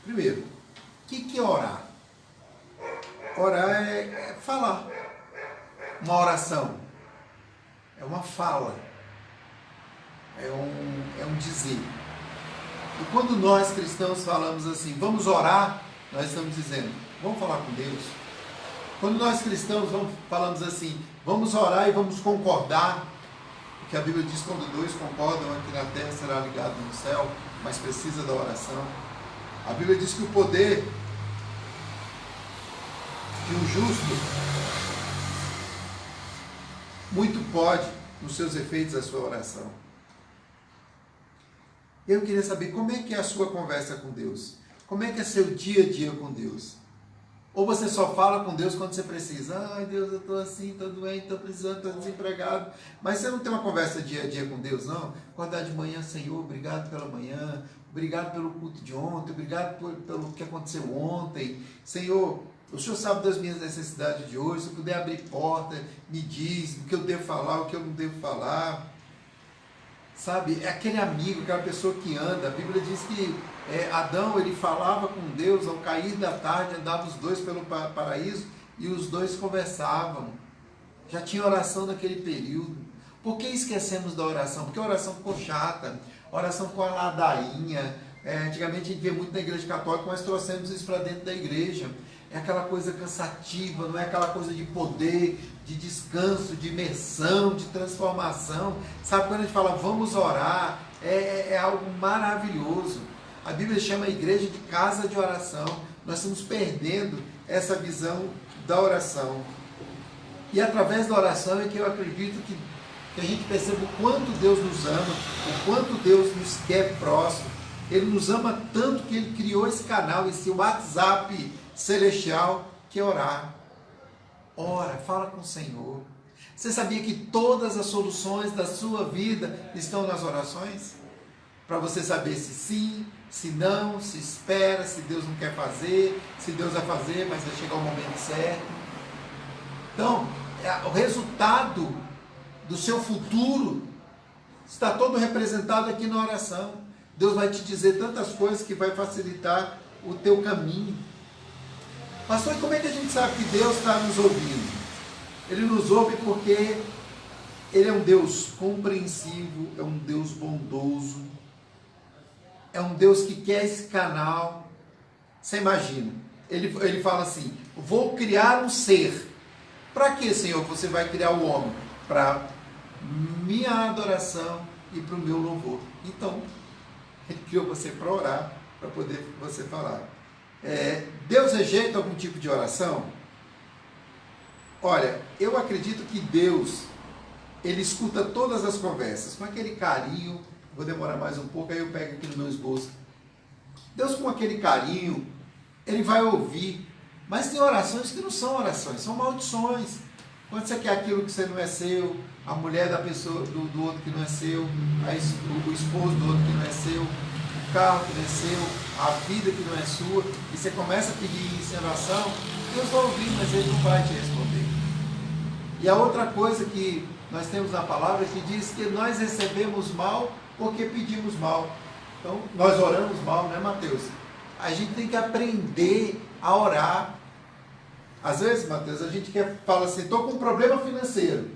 Primeiro, o que é orar? Orar é falar. Uma oração é uma fala, é um dizer. E quando nós cristãos falamos assim, vamos orar, nós estamos dizendo, vamos falar com Deus. Quando nós cristãos falamos assim, vamos orar e vamos concordar, porque a Bíblia diz que quando dois concordam aqui na terra será ligado no céu, mas precisa da oração. A Bíblia diz que o poder de um justo muito pode nos seus efeitos a sua oração. Eu queria saber como é que é a sua conversa com Deus. Como é que é seu dia a dia com Deus? Ou você só fala com Deus quando você precisa. Ai Deus, eu estou assim, estou doente, estou precisando, estou desempregado. Mas você não tem uma conversa dia a dia com Deus, não? Acordar de manhã, Senhor, obrigado pela manhã. Obrigado pelo culto de ontem. Obrigado pelo que aconteceu ontem. Senhor, o Senhor sabe das minhas necessidades de hoje. Se eu puder abrir porta, me diz o que eu devo falar, o que eu não devo falar. Sabe, é aquele amigo, aquela pessoa que anda. A Bíblia diz que Adão, ele falava com Deus, ao cair da tarde, andavam os dois pelo paraíso e os dois conversavam. Já tinha oração naquele período. Por que esquecemos da oração? Porque a oração ficou chata, a oração ficou a ladainha. Antigamente a gente vê muito na igreja católica, mas trouxemos isso para dentro da igreja. É aquela coisa cansativa, não é aquela coisa de poder, de descanso, de imersão, de transformação. Sabe, quando a gente fala vamos orar, é algo maravilhoso. A Bíblia chama a igreja de casa de oração. Nós estamos perdendo essa visão da oração. E através da oração é que eu acredito que a gente perceba o quanto Deus nos ama, o quanto Deus nos quer próximo. Ele nos ama tanto que Ele criou esse canal, esse WhatsApp celestial, que é orar. Ora, fala com o Senhor. Você sabia que todas as soluções da sua vida estão nas orações? Para você saber se sim, se não, se espera, se Deus não quer fazer, se Deus vai fazer, mas vai chegar o momento certo. Então, o resultado do seu futuro está todo representado aqui na oração. Deus vai te dizer tantas coisas que vai facilitar o teu caminho. Pastor, e como é que a gente sabe que Deus está nos ouvindo? Ele nos ouve porque Ele é um Deus compreensivo, é um Deus bondoso, é um Deus que quer esse canal. Você imagina, ele fala assim, vou criar um ser. Para que, Senhor, você vai criar o homem? Para minha adoração e para o meu louvor. Então, Ele criou você para orar, para poder você falar. Deus rejeita algum tipo de oração? Olha, eu acredito que Deus, Ele escuta todas as conversas, com aquele carinho. Vou demorar mais um pouco, aí eu pego aqui no meu esboço. Deus, com aquele carinho, Ele vai ouvir. Mas tem orações que não são orações, são maldições. Quando você quer aquilo que você não é seu, a mulher da pessoa, do outro que não é seu, o esposo do outro que não é seu, o carro que não é seu, a vida que não é sua, e você começa a pedir isso em oração, Deus vai ouvir, mas Ele não vai te responder. E a outra coisa que nós temos na palavra que diz que nós recebemos mal porque pedimos mal. Então, nós oramos mal, né, Mateus? A gente tem que aprender a orar. Às vezes, Mateus, a gente fala assim, estou com um problema financeiro,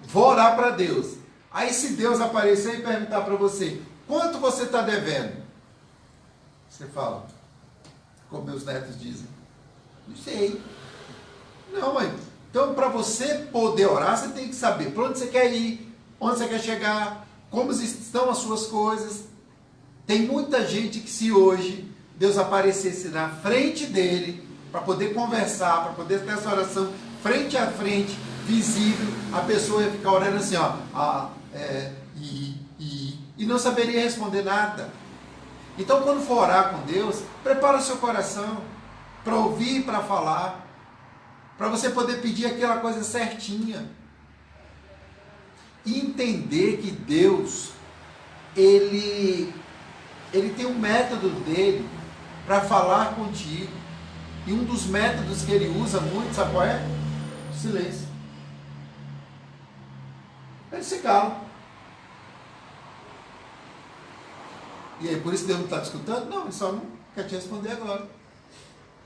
vou orar para Deus. Aí se Deus aparecer e perguntar para você, quanto você está devendo? Você fala, como meus netos dizem, não sei. Não, mãe. Então, para você poder orar, você tem que saber para onde você quer ir, onde você quer chegar, como estão as suas coisas. Tem muita gente que, se hoje Deus aparecesse na frente dele, para poder conversar, para poder ter essa oração frente a frente, visível, a pessoa ia ficar orando assim, ó, e não saberia responder nada. Então, quando for orar com Deus, prepara o seu coração para ouvir e para falar, para você poder pedir aquela coisa certinha. E entender que Deus, Ele tem um método dele para falar contigo. E um dos métodos que Ele usa muito, sabe qual é? Silêncio. Ele se cala. E aí, por isso Deus não está te escutando? Não, ele só não quer te responder agora.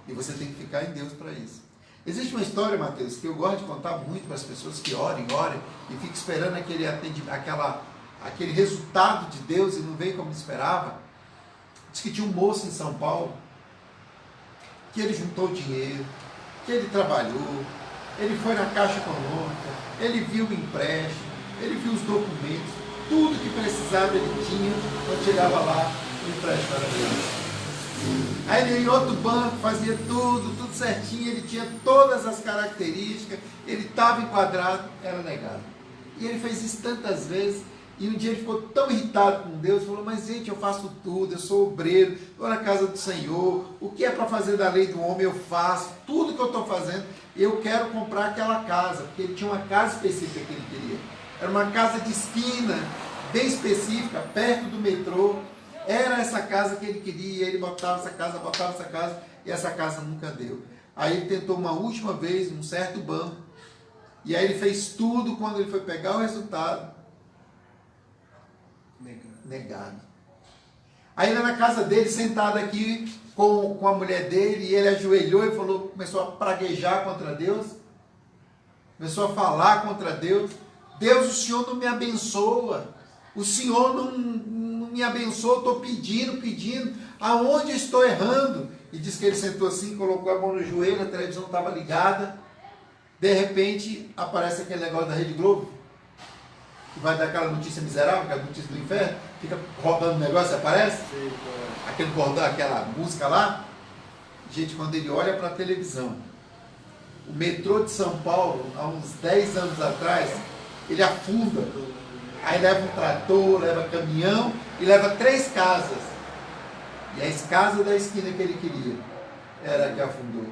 E você tem que ficar em Deus para isso. Existe uma história, Mateus, que eu gosto de contar muito para as pessoas que orem e ficam esperando aquele resultado de Deus e não vem como esperava. Diz que tinha um moço em São Paulo que ele juntou dinheiro, que ele trabalhou, ele foi na Caixa Econômica, ele viu o empréstimo, ele viu os documentos, tudo que precisava ele tinha, quando chegava lá, o empréstimo era dele. Aí ele ia em outro banco, fazia tudo certinho, ele tinha todas as características, ele estava enquadrado, era negado. E ele fez isso tantas vezes, e um dia ele ficou tão irritado com Deus, falou, mas gente, eu faço tudo, eu sou obreiro, estou na casa do Senhor, o que é para fazer da lei do homem eu faço, tudo que eu estou fazendo, eu quero comprar aquela casa, porque ele tinha uma casa específica que ele queria. Era uma casa de esquina, bem específica, perto do metrô. Era essa casa que ele queria, ele botava essa casa, e essa casa nunca deu. Aí ele tentou uma última vez, num certo banco, e aí ele fez tudo, quando ele foi pegar o resultado, negado. Aí lá na casa dele, sentado aqui, com a mulher dele, e ele ajoelhou e falou, começou a praguejar contra Deus, começou a falar contra Deus, Deus, o Senhor não me abençoa, o Senhor não me abençoa, estou pedindo, aonde eu estou errando? E diz que ele sentou assim, colocou a mão no joelho, a televisão estava ligada, de repente aparece aquele negócio da Rede Globo, que vai dar aquela notícia miserável, aquela notícia do inferno, fica rodando o negócio e aparece, aquele bordão, aquela música lá. Gente, quando ele olha para a televisão, o metrô de São Paulo, há uns 10 anos atrás, ele afunda. Aí leva um trator, leva caminhão e leva 3 casas. E as casas da esquina que ele queria era a que afundou.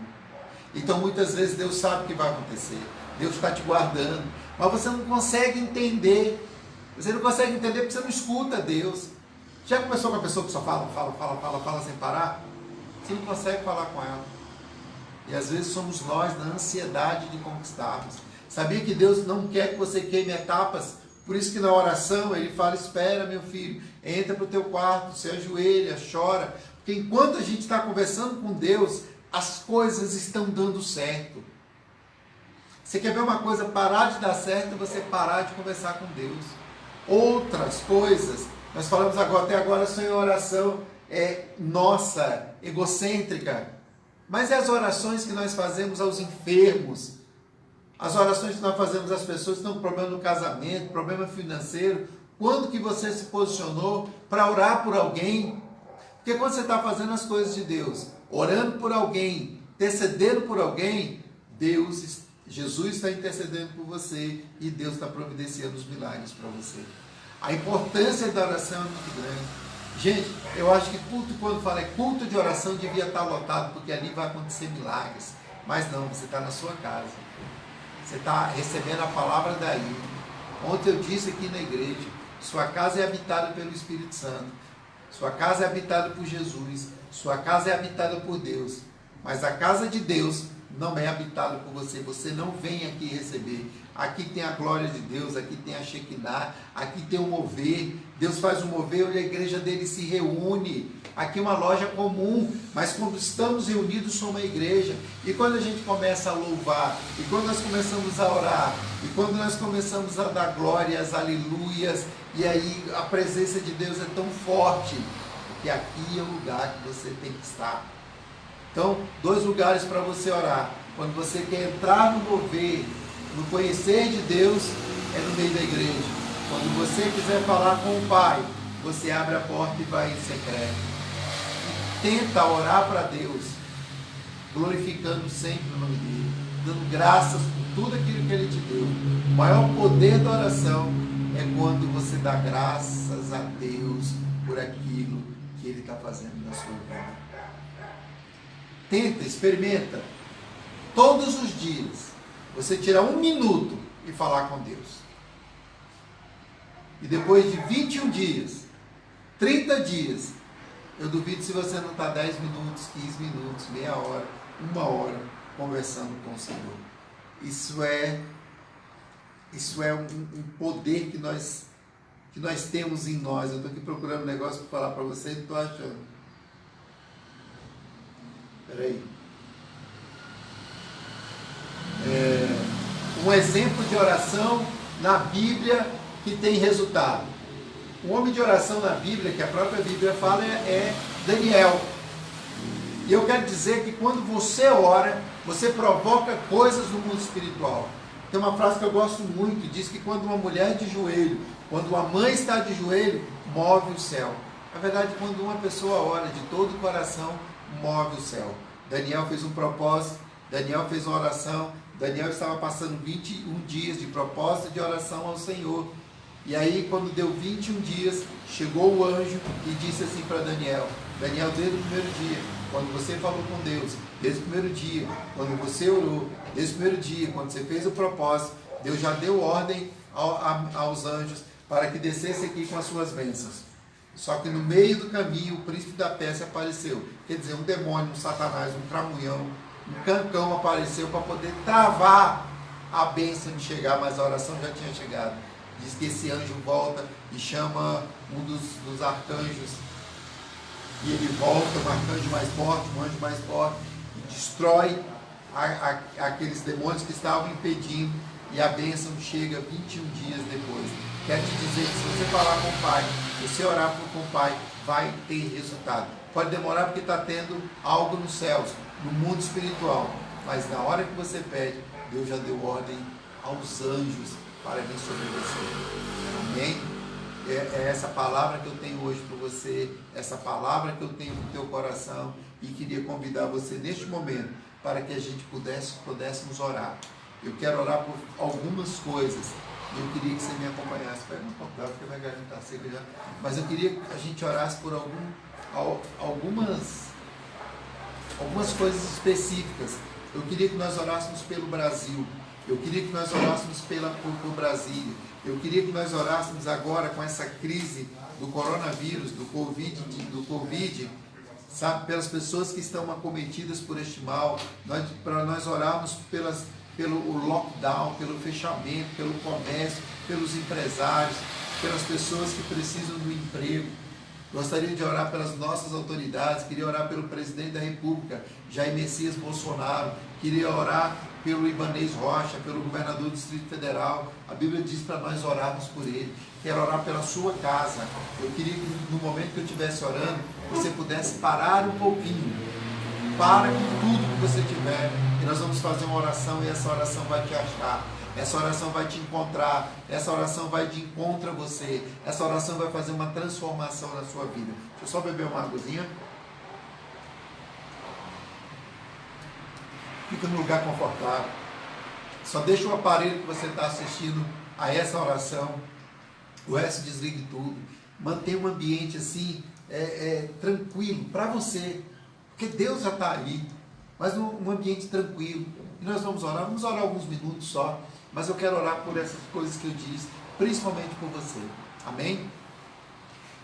Então muitas vezes Deus sabe o que vai acontecer. Deus está te guardando. Mas você não consegue entender. Você não consegue entender porque você não escuta Deus. Já conversou com a pessoa que só fala sem parar? Você não consegue falar com ela. E às vezes somos nós na ansiedade de conquistarmos. Sabia que Deus não quer que você queime etapas? Por isso que na oração ele fala, espera meu filho, entra para o teu quarto, se ajoelha, chora. Porque enquanto a gente está conversando com Deus, as coisas estão dando certo. Você quer ver uma coisa parar de dar certo, você parar de conversar com Deus. Outras coisas, nós falamos até agora só em oração nossa, egocêntrica. Mas é as orações que nós fazemos aos enfermos, as orações que nós fazemos às pessoas que estão com problema no casamento, problema financeiro. Quando que você se posicionou para orar por alguém? Porque quando você está fazendo as coisas de Deus, orando por alguém, intercedendo por alguém, Jesus está intercedendo por você e Deus está providenciando os milagres para você. A importância da oração é muito grande. Gente, eu acho que culto, quando fala culto de oração, devia estar lotado, porque ali vai acontecer milagres. Mas não, você está na sua casa. Você está recebendo a palavra daí. Ontem eu disse aqui na igreja, sua casa é habitada pelo Espírito Santo. Sua casa é habitada por Jesus. Sua casa é habitada por Deus. Mas a casa de Deus não é habitada por você. Você não vem aqui receber. Aqui tem a glória de Deus, aqui tem a Shekinah, aqui tem o mover. Deus faz o mover, onde a igreja dele se reúne. Aqui é uma loja comum, mas quando estamos reunidos somos uma igreja. E quando a gente começa a louvar, e quando nós começamos a orar, e quando nós começamos a dar glórias, aleluias, e aí a presença de Deus é tão forte, porque aqui é o lugar que você tem que estar. Então, 2 lugares para você orar. Quando você quer entrar no mover, no conhecer de Deus, é no meio da igreja. Quando você quiser falar com o Pai, você abre a porta e vai em secreto. Tenta orar para Deus, glorificando sempre o nome dele, dando graças por tudo aquilo que ele te deu. O maior poder da oração é quando você dá graças a Deus por aquilo que ele está fazendo na sua vida. Tenta, experimenta, todos os dias, você tirar 1 minuto e falar com Deus. E depois de 21 dias, 30 dias, eu duvido se você não está 10 minutos, 15 minutos, meia hora, 1 hora, conversando com o Senhor. Isso é um poder que nós que nós temos em nós. Eu estou aqui procurando um negócio para falar para você e não estou achando. Espera aí. Um exemplo de oração na Bíblia que tem resultado. Um homem de oração na Bíblia, que a própria Bíblia fala, é Daniel. E eu quero dizer que quando você ora, você provoca coisas no mundo espiritual. Tem uma frase que eu gosto muito, diz que quando uma mulher de joelho, quando uma mãe está de joelho, move o céu. Na verdade, quando uma pessoa ora de todo o coração, move o céu. Daniel fez um propósito, Daniel fez uma oração, Daniel estava passando 21 dias de propósito de oração ao Senhor. E aí, quando deu 21 dias, chegou o anjo e disse assim para Daniel: Daniel, desde o primeiro dia, quando você falou com Deus, desde o primeiro dia, quando você orou, desde o primeiro dia, quando você fez o propósito, Deus já deu ordem aos anjos para que descesse aqui com as suas bênçãos. Só que no meio do caminho, o príncipe da Pérsia apareceu. Quer dizer, um demônio, um satanás, um cramunhão, um cancão apareceu para poder travar a bênção de chegar, mas a oração já tinha chegado. Diz que esse anjo volta e chama um dos arcanjos, e ele volta, um arcanjo mais forte, um anjo mais forte, e destrói aqueles demônios que estavam impedindo, e a bênção chega 21 dias depois. Quero te dizer que se você falar com o Pai, se você orar com o Pai, vai ter resultado. Pode demorar porque está tendo algo nos céus, no mundo espiritual, mas na hora que você pede, Deus já deu ordem aos anjos para vir sobre você. Amém? É essa palavra que eu tenho hoje para você, essa palavra que eu tenho no teu coração, e queria convidar você neste momento para que a gente pudéssemos orar. Eu quero orar por algumas coisas. Eu queria que você me acompanhasse. Pega um pouco d'água porque minha garganta está seca já. Mas eu queria que a gente orasse por algumas coisas específicas. Eu queria que nós orássemos pelo Brasil. Eu queria que nós orássemos por Brasília. Eu queria que nós orássemos agora com essa crise do coronavírus, do Covid, sabe, pelas pessoas que estão acometidas por este mal, para nós orarmos pelo lockdown, pelo fechamento, pelo comércio, pelos empresários, pelas pessoas que precisam do emprego. Gostaria de orar pelas nossas autoridades, queria orar pelo presidente da República, Jair Messias Bolsonaro, queria orar pelo Ibanez Rocha, pelo governador do Distrito Federal. A Bíblia diz para nós orarmos por ele. Quero orar pela sua casa. Eu queria que no momento que eu estivesse orando, você pudesse parar um pouquinho. Para com tudo que você tiver, e nós vamos fazer uma oração, e essa oração vai te achar. Essa oração vai te encontrar, essa oração vai de encontro a você, essa oração vai fazer uma transformação na sua vida. Deixa eu só beber uma águazinha. Fica num lugar confortável. Só deixa o aparelho que você está assistindo a essa oração, o resto desligue tudo. Mantenha um ambiente assim, tranquilo para você, porque Deus já está ali, mas num ambiente tranquilo. E nós vamos orar alguns minutos só, mas eu quero orar por essas coisas que eu disse, principalmente por você. Amém?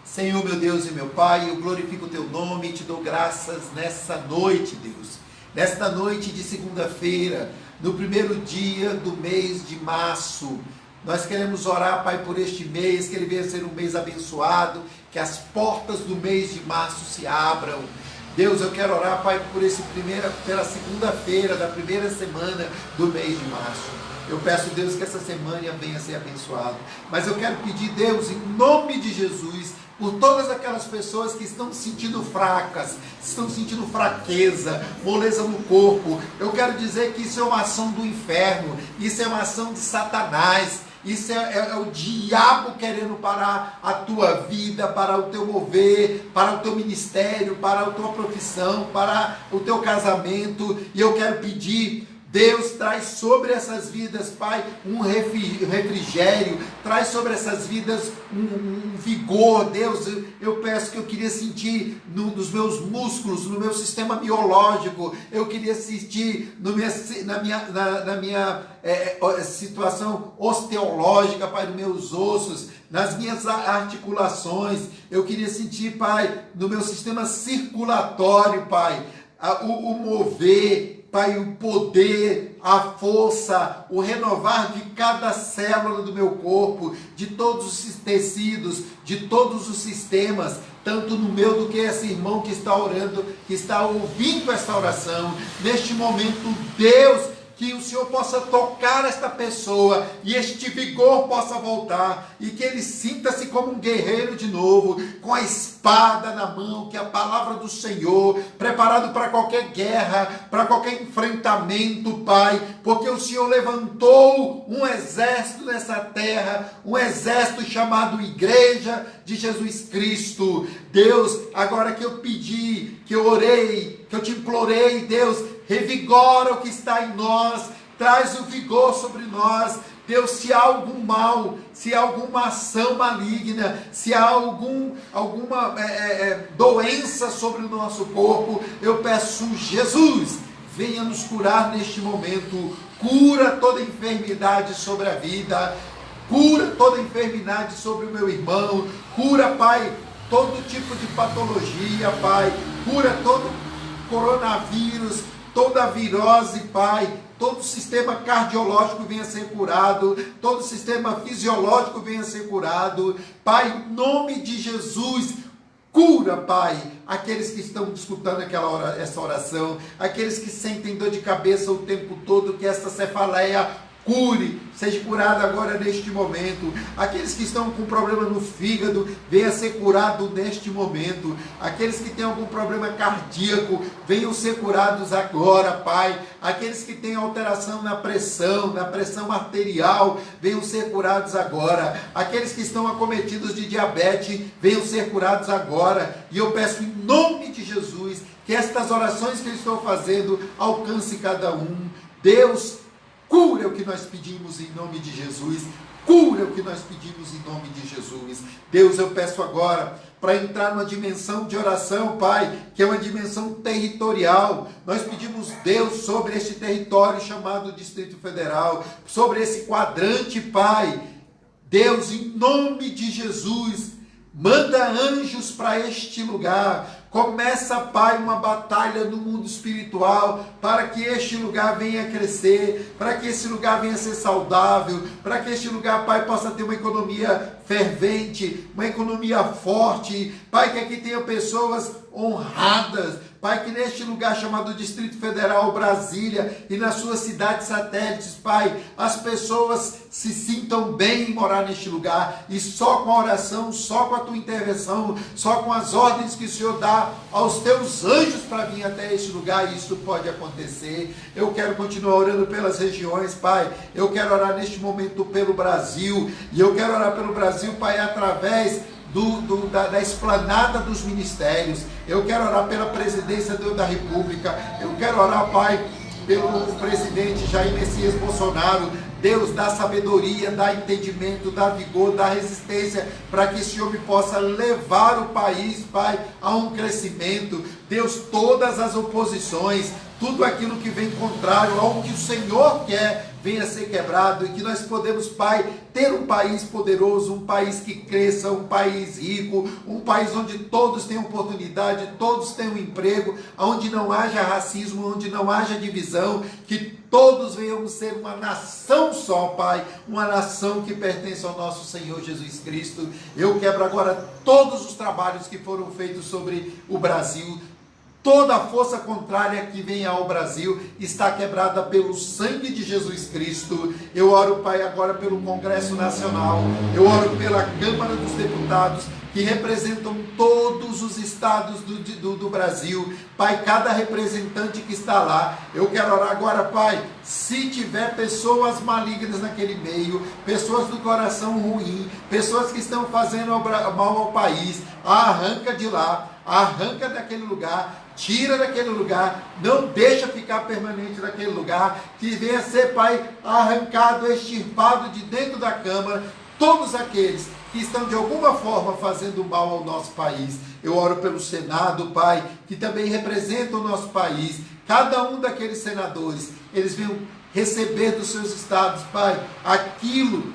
Senhor, meu Deus e meu Pai, eu glorifico o teu nome e te dou graças nessa noite, Deus. Nesta noite de segunda-feira, no primeiro dia do mês de março, nós queremos orar, Pai, por este mês, que ele venha ser um mês abençoado, que as portas do mês de março se abram. Deus, eu quero orar, Pai, pela segunda-feira da primeira semana do mês de março. Eu peço, Deus, que essa semana venha a ser abençoada. Mas eu quero pedir, Deus, em nome de Jesus, por todas aquelas pessoas que estão se sentindo fracas, estão sentindo fraqueza, moleza no corpo. Eu quero dizer que isso é uma ação do inferno, isso é uma ação de Satanás. Isso é o diabo querendo parar a tua vida, para o teu mover, para o teu ministério, para a tua profissão, para o teu casamento. E eu quero pedir, Deus, traz sobre essas vidas, Pai, um refrigério, traz sobre essas vidas um vigor. Deus, eu peço que eu queria sentir nos meus músculos, no meu sistema biológico, eu queria sentir na minha situação osteológica, Pai, nos meus ossos, nas minhas articulações, eu queria sentir, Pai, no meu sistema circulatório, Pai, o mover, Pai, o poder, a força, o renovar de cada célula do meu corpo, de todos os tecidos, de todos os sistemas, tanto no meu do que esse irmão que está orando, que está ouvindo essa oração. Neste momento, Deus, que o Senhor possa tocar esta pessoa e este vigor possa voltar e que ele sinta-se como um guerreiro de novo, com a espada na mão, que é a palavra do Senhor, preparado para qualquer guerra, para qualquer enfrentamento, Pai, porque o Senhor levantou um exército nessa terra, um exército chamado Igreja de Jesus Cristo. Deus, agora que eu pedi, que eu orei, que eu te implorei, Deus, revigora o que está em nós, traz o vigor sobre nós. Deus, se há algum mal, se há alguma ação maligna, se há alguma doença sobre o nosso corpo, eu peço, Jesus, venha nos curar neste momento. Cura toda enfermidade sobre a vida, cura toda enfermidade sobre o meu irmão, cura, Pai, todo tipo de patologia, Pai, cura todo coronavírus, toda virose, Pai, todo sistema cardiológico venha ser curado, todo sistema fisiológico venha ser curado, Pai, em nome de Jesus, cura, Pai, aqueles que estão escutando essa oração, aqueles que sentem dor de cabeça o tempo todo, que essa cefaleia cure, seja curado agora neste momento. Aqueles que estão com problema no fígado, venha ser curado neste momento. Aqueles que têm algum problema cardíaco, venham ser curados agora, Pai. Aqueles que têm alteração na pressão arterial, venham ser curados agora. Aqueles que estão acometidos de diabetes, venham ser curados agora. E eu peço em nome de Jesus, que estas orações que eu estou fazendo, alcance cada um. Deus, cura o que nós pedimos em nome de Jesus. Cura o que nós pedimos em nome de Jesus. Deus, eu peço agora para entrar numa dimensão de oração, Pai, que é uma dimensão territorial. Nós pedimos, Deus, sobre este território chamado Distrito Federal, sobre esse quadrante, Pai. Deus, em nome de Jesus, manda anjos para este lugar. Começa, Pai, uma batalha no mundo espiritual, para que este lugar venha crescer, para que esse lugar venha ser saudável, para que este lugar, Pai, possa ter uma economia fervente, uma economia forte, Pai, que aqui tenha pessoas honradas, Pai, que neste lugar chamado Distrito Federal, Brasília, e nas suas cidades satélites, Pai, as pessoas se sintam bem em morar neste lugar, e só com a oração, só com a tua intervenção, só com as ordens que o Senhor dá aos teus anjos para vir até este lugar, isso pode acontecer. Eu quero continuar orando pelas regiões, Pai, eu quero orar neste momento pelo Brasil, e eu quero orar pelo Brasil, Pai, através da esplanada dos ministérios. Eu quero orar pela presidência da República, eu quero orar, Pai, pelo presidente Jair Messias Bolsonaro. Deus, dá sabedoria, dá entendimento, dá vigor, dá resistência, para que esse homem possa levar o país, Pai, a um crescimento. Deus, todas as oposições, tudo aquilo que vem contrário ao que o Senhor quer, venha ser quebrado, e que nós podemos, Pai, ter um país poderoso, um país que cresça, um país rico, um país onde todos tenham oportunidade, todos tenham emprego, onde não haja racismo, onde não haja divisão, que todos venhamos ser uma nação só, Pai, uma nação que pertence ao nosso Senhor Jesus Cristo. Eu quebro agora todos os trabalhos que foram feitos sobre o Brasil. Toda a força contrária que vem ao Brasil está quebrada pelo sangue de Jesus Cristo. Eu oro, Pai, agora pelo Congresso Nacional. Eu oro pela Câmara dos Deputados, que representam todos os estados do Brasil. Pai, cada representante que está lá, eu quero orar agora, Pai, se tiver pessoas malignas naquele meio, pessoas do coração ruim, pessoas que estão fazendo mal ao país, arranca de lá, arranca daquele lugar, tira daquele lugar, não deixa ficar permanente naquele lugar, que venha ser, Pai, arrancado, extirpado de dentro da Câmara, todos aqueles que estão de alguma forma fazendo mal ao nosso país. Eu oro pelo Senado, Pai, que também representa o nosso país. Cada um daqueles senadores, eles venham receber dos seus estados, Pai, aquilo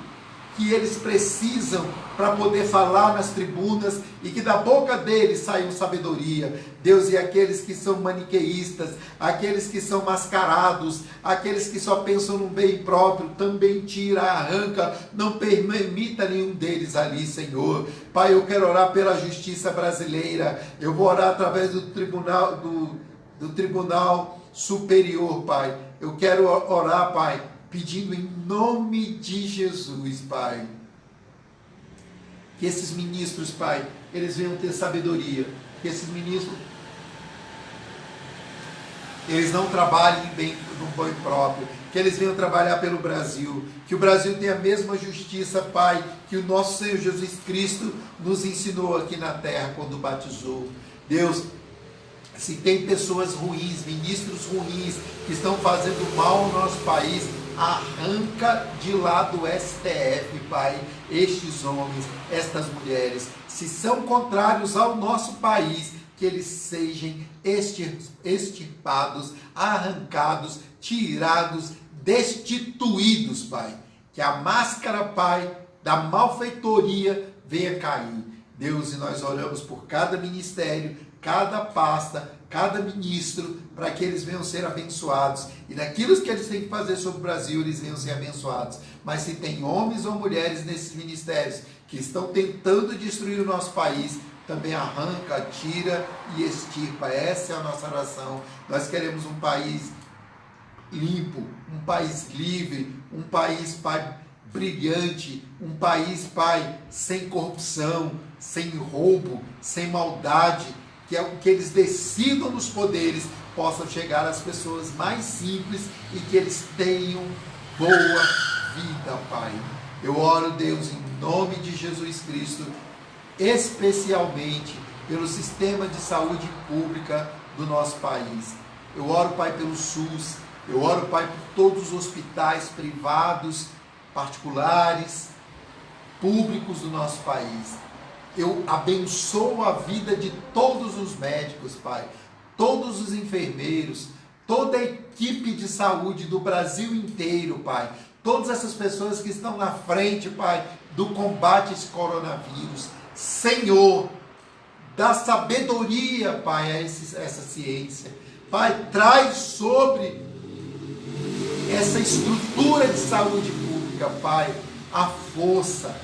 que eles precisam para poder falar nas tribunas e que da boca deles saiam sabedoria. Deus, e aqueles que são maniqueístas, aqueles que são mascarados, aqueles que só pensam no bem próprio, também tira, arranca, não permita nenhum deles ali, Senhor. Pai, eu quero orar pela justiça brasileira, eu vou orar através do Tribunal Superior, Pai. Eu quero orar, Pai, pedindo em nome de Jesus, Pai, que esses ministros, Pai, eles venham ter sabedoria, que esses ministros, eles não trabalhem no bem próprio, que eles venham trabalhar pelo Brasil, que o Brasil tenha a mesma justiça, Pai, que o nosso Senhor Jesus Cristo nos ensinou aqui na terra quando batizou. Deus, se tem pessoas ruins, ministros ruins, que estão fazendo mal ao nosso país, arranca de lá do STF, Pai, estes homens, estas mulheres. Se são contrários ao nosso país, que eles sejam extirpados, arrancados, tirados, destituídos, Pai. Que a máscara, Pai, da malfeitoria venha cair. Deus, e nós oramos por cada ministério, cada pasta, cada ministro, para que eles venham ser abençoados. E naquilo que eles têm que fazer sobre o Brasil, eles venham ser abençoados. Mas se tem homens ou mulheres nesses ministérios que estão tentando destruir o nosso país, também arranca, tira e extirpa. Essa é a nossa oração. Nós queremos um país limpo, um país livre, um país, Pai, brilhante, um país, Pai, sem corrupção, sem roubo, sem maldade, que é o que eles decidam nos poderes possam chegar às pessoas mais simples e que eles tenham boa vida, Pai. Eu oro, Deus, em nome de Jesus Cristo, especialmente pelo sistema de saúde pública do nosso país. Eu oro, Pai, pelo SUS, eu oro, Pai, por todos os hospitais privados, particulares, públicos do nosso país. Eu abençoo a vida de todos os médicos, Pai, todos os enfermeiros, toda a equipe de saúde do Brasil inteiro, Pai, todas essas pessoas que estão na frente, Pai, do combate a esse coronavírus. Senhor, dá sabedoria, Pai, a essa ciência. Pai, traz sobre essa estrutura de saúde pública, Pai, a força,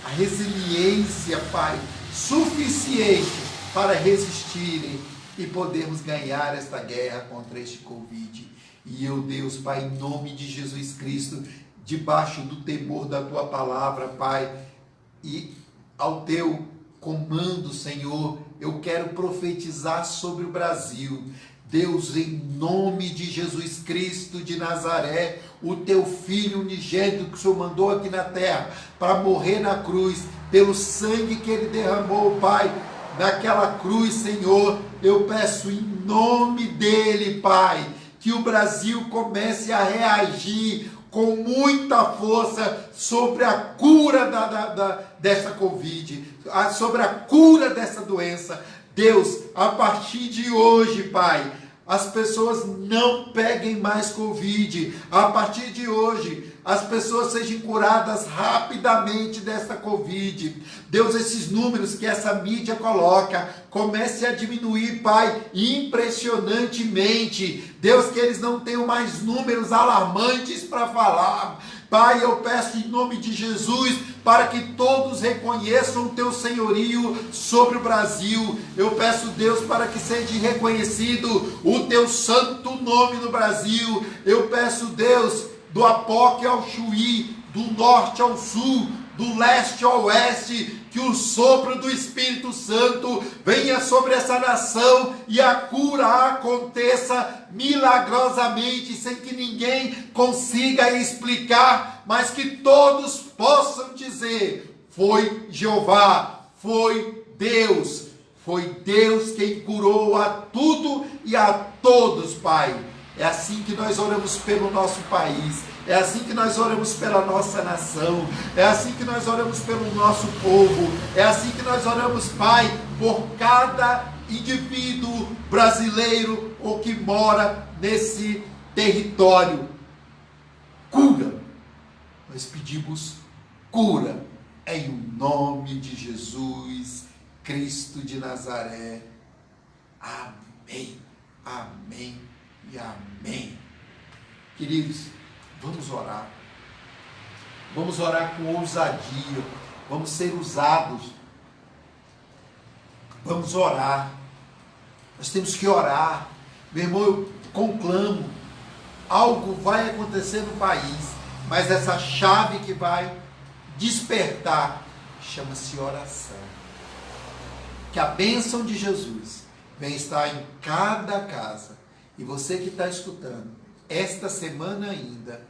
a resiliência, Pai, suficiente para resistirem e podermos ganhar esta guerra contra este Covid. E eu, Deus, Pai, em nome de Jesus Cristo, debaixo do temor da Tua palavra, Pai, e ao Teu comando, Senhor, eu quero profetizar sobre o Brasil. Deus, em nome de Jesus Cristo de Nazaré, o Teu Filho unigênito que o Senhor mandou aqui na terra para morrer na cruz, pelo sangue que Ele derramou, Pai, naquela cruz, Senhor, eu peço em nome dEle, Pai, que o Brasil comece a reagir com muita força sobre a cura dessa Covid, sobre a cura dessa doença. Deus, a partir de hoje, Pai, as pessoas não peguem mais Covid. A partir de hoje, as pessoas sejam curadas rapidamente dessa Covid. Deus, esses números que essa mídia coloca, comece a diminuir, Pai, impressionantemente. Deus, que eles não tenham mais números alarmantes para falar. Pai, eu peço em nome de Jesus, para que todos reconheçam o Teu senhorio sobre o Brasil. Eu peço, Deus, para que seja reconhecido o Teu santo nome no Brasil. Eu peço, Deus, do Apoque ao Chuí, do norte ao sul, do leste ao oeste, que o sopro do Espírito Santo venha sobre essa nação e a cura aconteça milagrosamente, sem que ninguém consiga explicar, mas que todos possam dizer: foi Jeová, foi Deus quem curou a tudo e a todos, Pai. É assim que nós oramos pelo nosso país, é assim que nós oramos pela nossa nação, é assim que nós oramos pelo nosso povo, é assim que nós oramos, Pai, por cada indivíduo brasileiro ou que mora nesse território. Cura, nós pedimos cura, Em nome de Jesus Cristo de Nazaré. Amém, amém e amém. Queridos, vamos orar. Vamos orar com ousadia. Vamos ser usados. Vamos orar. Nós temos que orar. Meu irmão, eu conclamo. Algo vai acontecer no país, mas essa chave que vai despertar chama-se oração. Que a bênção de Jesus venha estar em cada casa. E você que está escutando, esta semana ainda,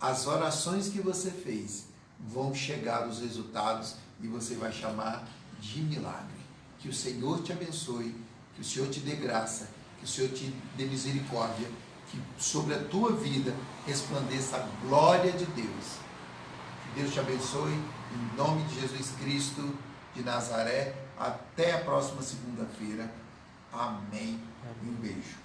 as orações que você fez vão chegar os resultados e você vai chamar de milagre. Que o Senhor te abençoe, que o Senhor te dê graça, que o Senhor te dê misericórdia, que sobre a tua vida resplandeça a glória de Deus. Que Deus te abençoe, em nome de Jesus Cristo de Nazaré. Até a próxima segunda-feira. Amém. E um beijo.